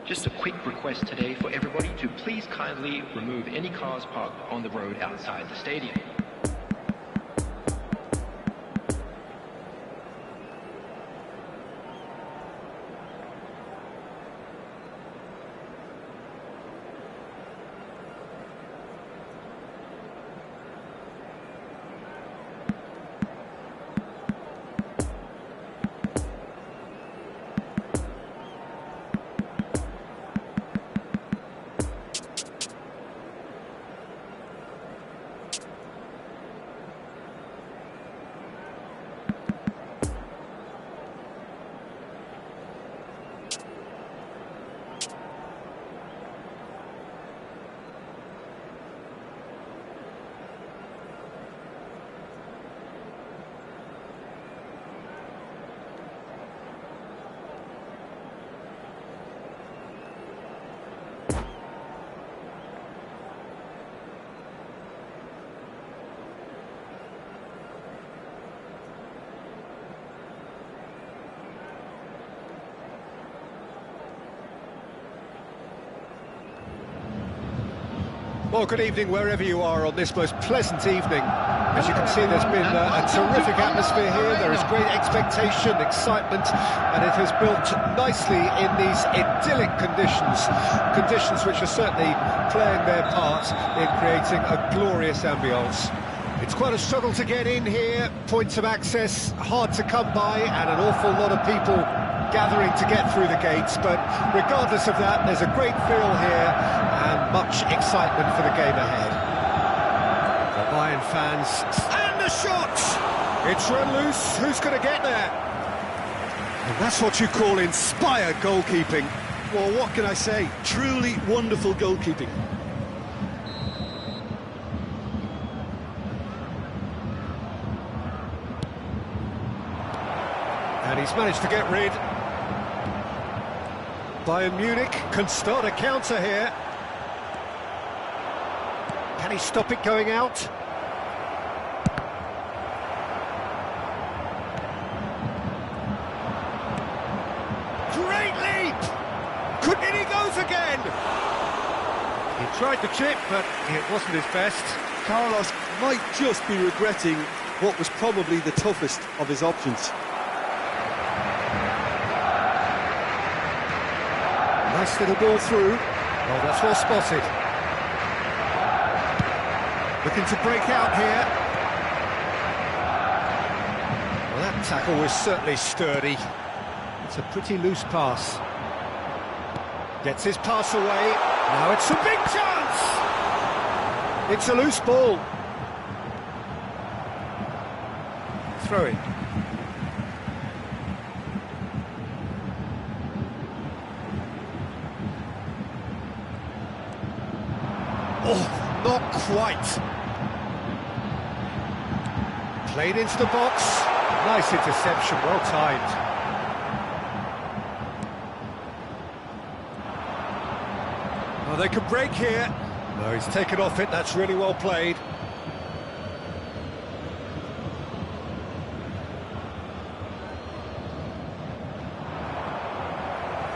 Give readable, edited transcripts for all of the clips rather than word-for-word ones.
Just a quick request today for everybody to please kindly remove any cars parked on the road outside the stadium. Well, good evening wherever you are on this most pleasant evening. As you can see, there's been a terrific atmosphere here. There is great expectation, excitement, and it has built nicely in these idyllic conditions. Conditions which are certainly playing their part in creating a glorious ambience. It's quite a struggle to get in here. Points of access hard to come by, and an awful lot of people gathering to get through the gates, but regardless of that, there's a great feel here and much excitement for the game ahead. The Bayern fans, and the shot! It's run loose, who's going to get there? And that's what you call inspired goalkeeping. Well, what can I say? Truly wonderful goalkeeping. And he's managed to get rid. Bayern Munich can start a counter here. Can he stop it going out? Great leap! In he goes again! He tried to chip, but it wasn't his best. Carlos might just be regretting what was probably the toughest of his options. Nice little ball through. Oh, that's well spotted. Looking to break out here. Well, that tackle was certainly sturdy. It's a pretty loose pass. Gets his pass away. Now it's a big chance! It's a loose ball. Throw it. Oh, not quite. Played into the box. Nice interception, well timed. Oh, they could break here. No, he's taken off it, that's really well played.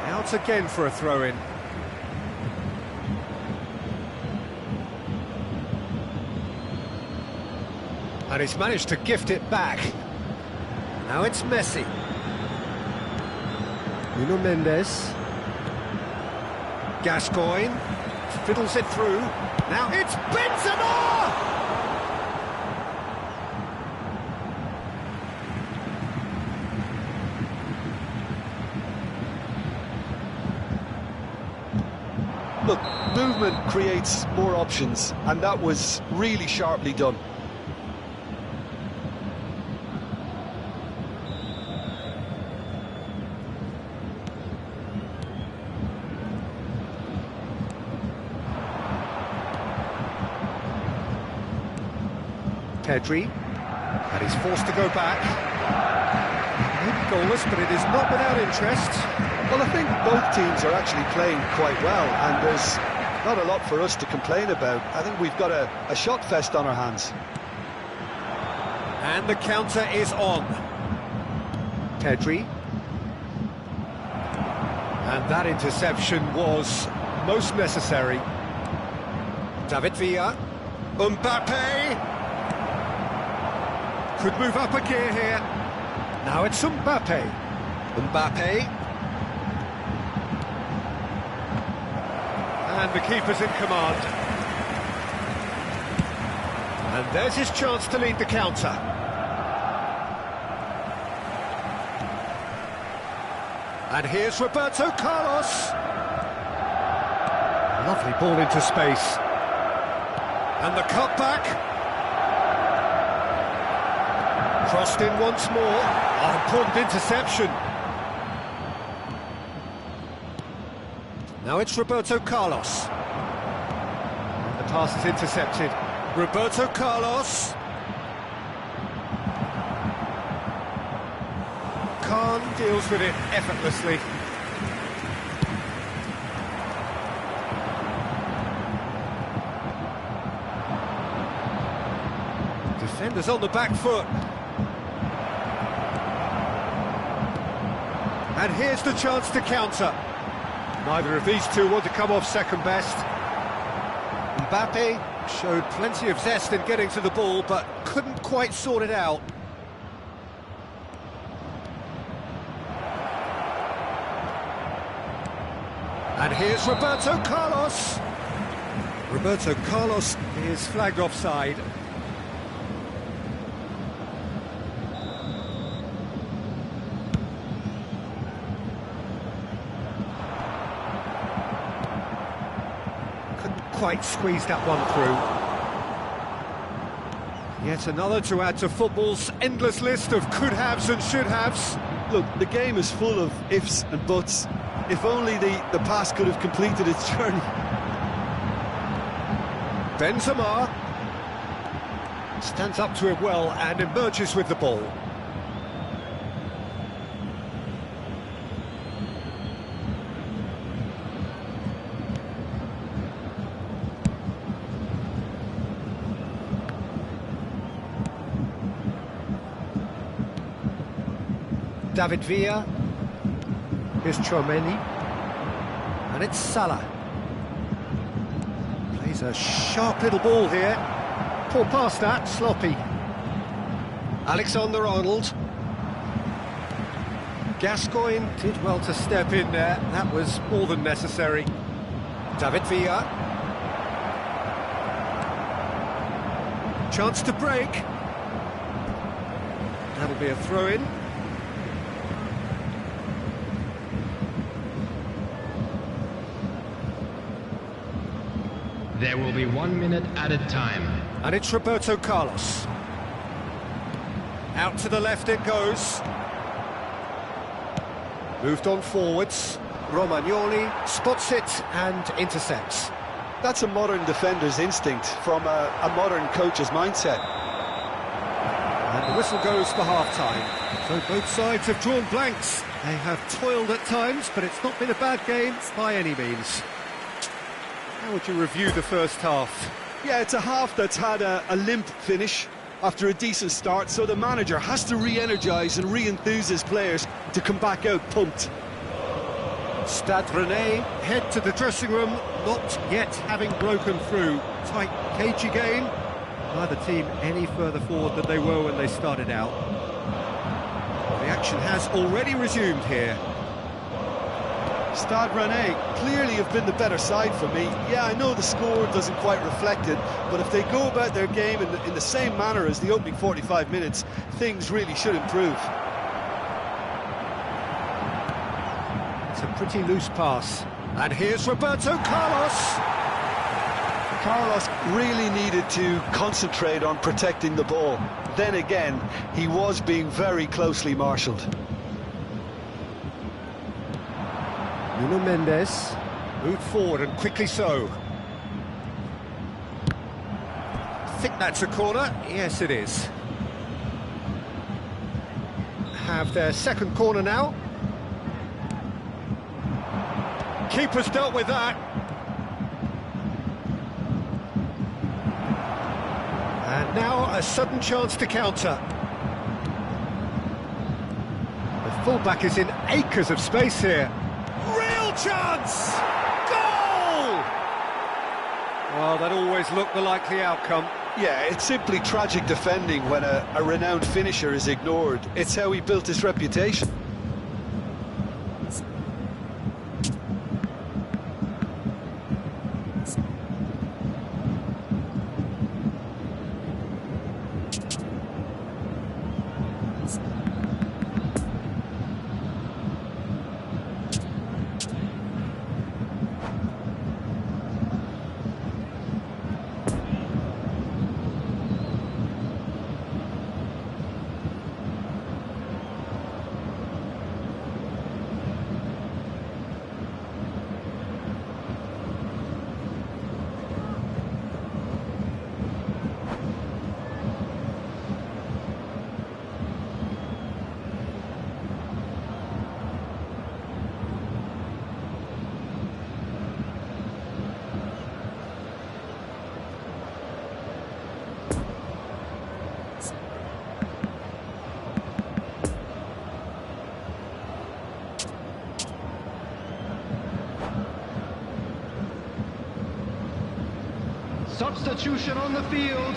Out again for a throw-in. And he's managed to gift it back. Now it's Messi. Nuno Mendes. Gascoigne. Fiddles it through. Now it's Benzema! Look, movement creates more options, and that was really sharply done. Pedri, and he's forced to go back. Maybe goalless, but it is not without interest. Well, I think both teams are actually playing quite well, and there's not a lot for us to complain about. I think we've got a shot fest on our hands. And the counter is on. Pedri. And that interception was most necessary. David Villa. Mbappe! Could move up a gear here. Now it's Mbappe. Mbappe. And the keeper's in command. And there's his chance to lead the counter. And here's Roberto Carlos. Lovely ball into space. And the cutback. Crossed in once more. Oh, important interception. Now it's Roberto Carlos. And the pass is intercepted. Roberto Carlos. Khan deals with it effortlessly. Defenders on the back foot. And here's the chance to counter. Neither of these two want to come off second best. Mbappe showed plenty of zest in getting to the ball, but couldn't quite sort it out. And here's Roberto Carlos. Roberto Carlos is flagged offside. Couldn't quite squeeze that one through. Yet another to add to football's endless list of could-haves and should-haves. Look, the game is full of ifs and buts. If only the pass could have completed its journey. Benzema stands up to it well and emerges with the ball. David Villa. Here's Chouameni. And it's Salah. Plays a sharp little ball here. Poor pass that, sloppy. Alexander-Arnold. Gascoigne did well to step in there. That was more than necessary. David Villa. Chance to break. That'll be a throw-in. There will be 1 minute added time. And it's Roberto Carlos. Out to the left it goes. Moved on forwards. Romagnoli spots it and intercepts. That's a modern defender's instinct from a modern coach's mindset. And the whistle goes for half-time. So both sides have drawn blanks. They have toiled at times, but it's not been a bad game by any means. How would you review the first half? Yeah, it's a half that's had a limp finish after a decent start, so the manager has to re-energise and re-enthuse his players to come back out pumped. Stade Rennais head to the dressing room, not yet having broken through. Tight, cagey game. Neither team any further forward than they were when they started out. The action has already resumed here. Stade Rennais clearly have been the better side for me. Yeah, I know the score doesn't quite reflect it, but if they go about their game in the same manner as the opening 45 minutes, things really should improve. It's a pretty loose pass. And here's Roberto Carlos. Carlos really needed to concentrate on protecting the ball. Then again, he was being very closely marshalled. Nuno Mendes moved forward and quickly so. I think that's a corner. Yes, it is. Have their second corner now. Keeper's dealt with that. And now a sudden chance to counter. The fullback is in acres of space here. Real real chance! Goal! Well, that always looked the likely outcome. Yeah, it's simply tragic defending when a renowned finisher is ignored. It's how he built his reputation. Substitution on the field.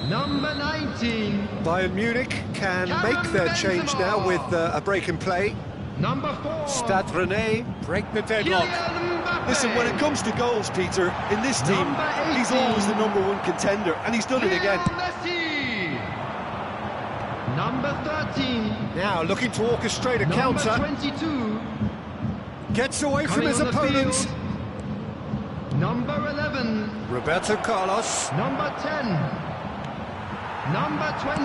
Number 19. Bayern Munich can make their change now with a break in play. Number 4. Stade Rennais break the deadlock. Listen, when it comes to goals, Peter, in this team, he's always the #1 contender, and he's done it again. Messi. Number 13. Now looking to orchestrate a Number counter. 22. Gets away from Coming his on the opponent. field. Number 11. Roberto Carlos. Number 10. Number 20.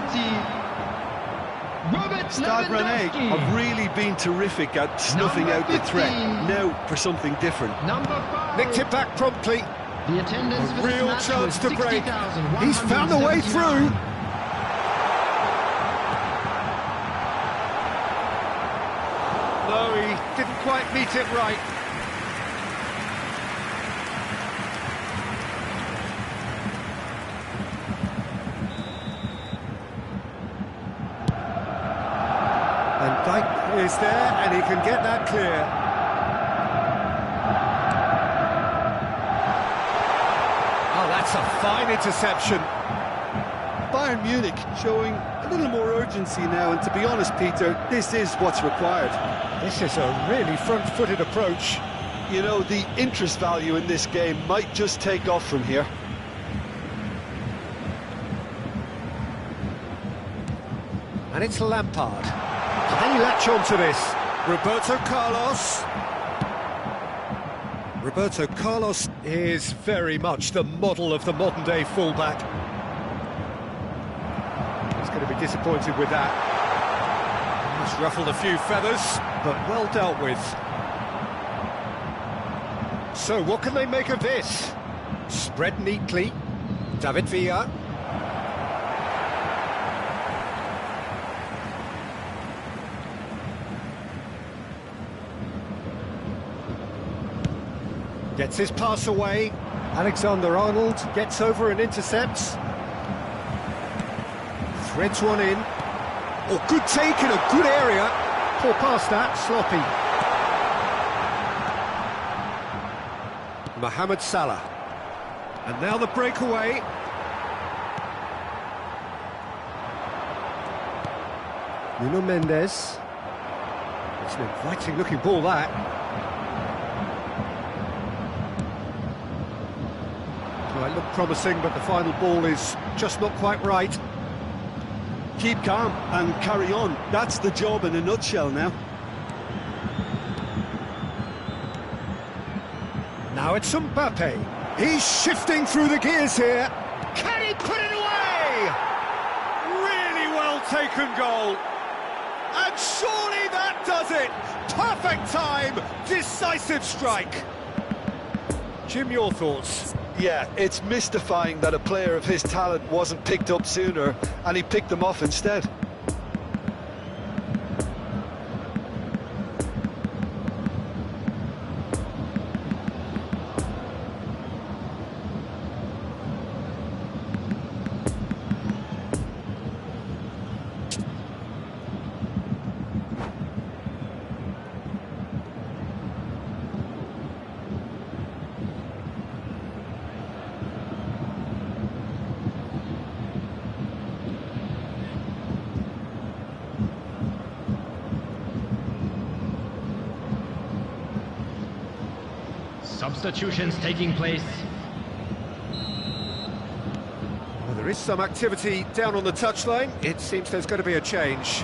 Robert Stade Rennais Lewandowski. have really been terrific at snuffing Number out the threat. 15. Now for something different. Number 5. Nicked it back promptly. The attendance for this Real match chance was to break. 60,179. He's found a way through. No, he didn't quite meet it right. And Dijk is there, and he can get that clear. Oh, that's a fine interception. Bayern Munich showing a little more urgency now, and to be honest, Peter, this is what's required. This is a really front-footed approach. You know, the interest value in this game might just take off from here. And it's Lampard. Can he latch on to this? Roberto Carlos. Roberto Carlos is very much the model of the modern-day fullback. He's going to be disappointed with that. He's ruffled a few feathers, but well dealt with. So what can they make of this? Spread neatly. David Villa. Gets his pass away. Alexander-Arnold gets over and intercepts. Threads one in. Oh, good take in a good area. Poor past that, sloppy. Mohamed Salah. And now the breakaway. Nuno Mendes. It's an inviting looking ball, that. Might look promising, but the final ball is just not quite right. Keep calm and carry on. That's the job in a nutshell now. Now it's Mbappe. He's shifting through the gears here. Can he put it away? Really well taken goal. And surely that does it. Perfect time, decisive strike. Jim, your thoughts? Yeah, it's mystifying that a player of his talent wasn't picked up sooner, and he picked them off instead. Substitutions taking place. Well, there is some activity down on the touchline. It seems there's going to be a change.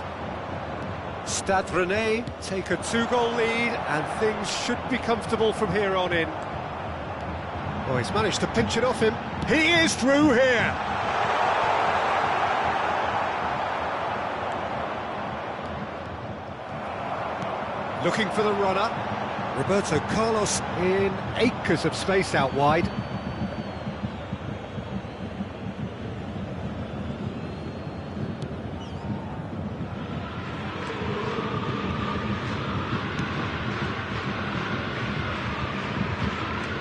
Stade Rennais take a 2-goal lead, and things should be comfortable from here on in. Oh, he's managed to pinch it off him. He is through here! Looking for the runner. Roberto Carlos in acres of space out wide.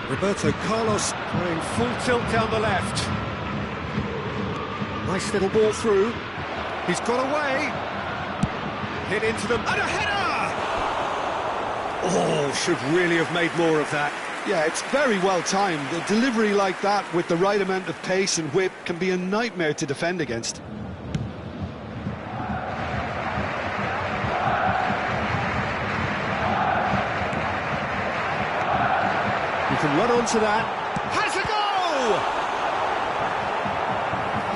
Roberto Carlos going full tilt down the left. Nice little ball through. He's got away. Hit into them, and a header! Oh, should really have made more of that. Yeah, it's very well timed. A delivery like that with the right amount of pace and whip can be a nightmare to defend against. You can run onto that. Has a goal!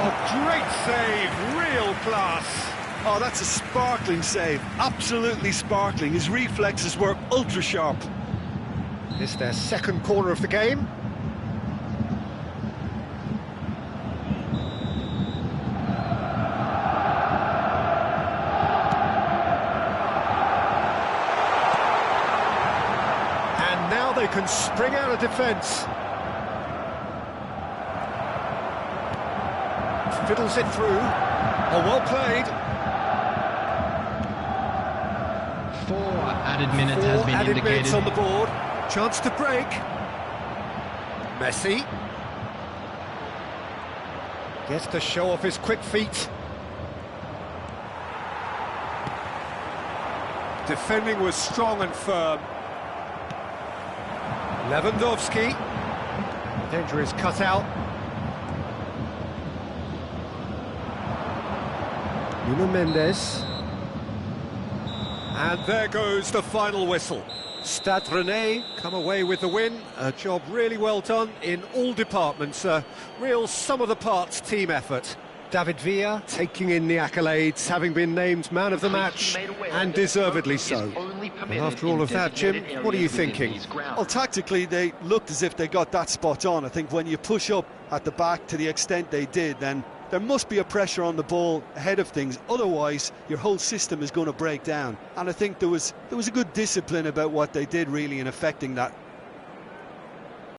Oh, great save, real class. Oh, that's a sparkling save, absolutely sparkling. His reflexes were ultra sharp. It's their second corner of the game. And now they can spring out of defence. Fiddles it through. Oh, well played. 4 added minutes has been added indicated. minutes on the board. Chance to break. Messi gets to show off his quick feet. Defending was strong and firm. Lewandowski. Danger is cut out. Nuno Mendes. And there goes the final whistle. Stade Rennais come away with the win. A job really well done in all departments. A real sum-of-the-parts team effort. David Villa taking in the accolades, having been named man of the match, and deservedly so. And after all of that, Jim, what are you thinking? Well, tactically, they looked as if they got that spot on. I think when you push up at the back to the extent they did, then there must be a pressure on the ball ahead of things. Otherwise, your whole system is going to break down. And I think there was a good discipline about what they did, really, in affecting that.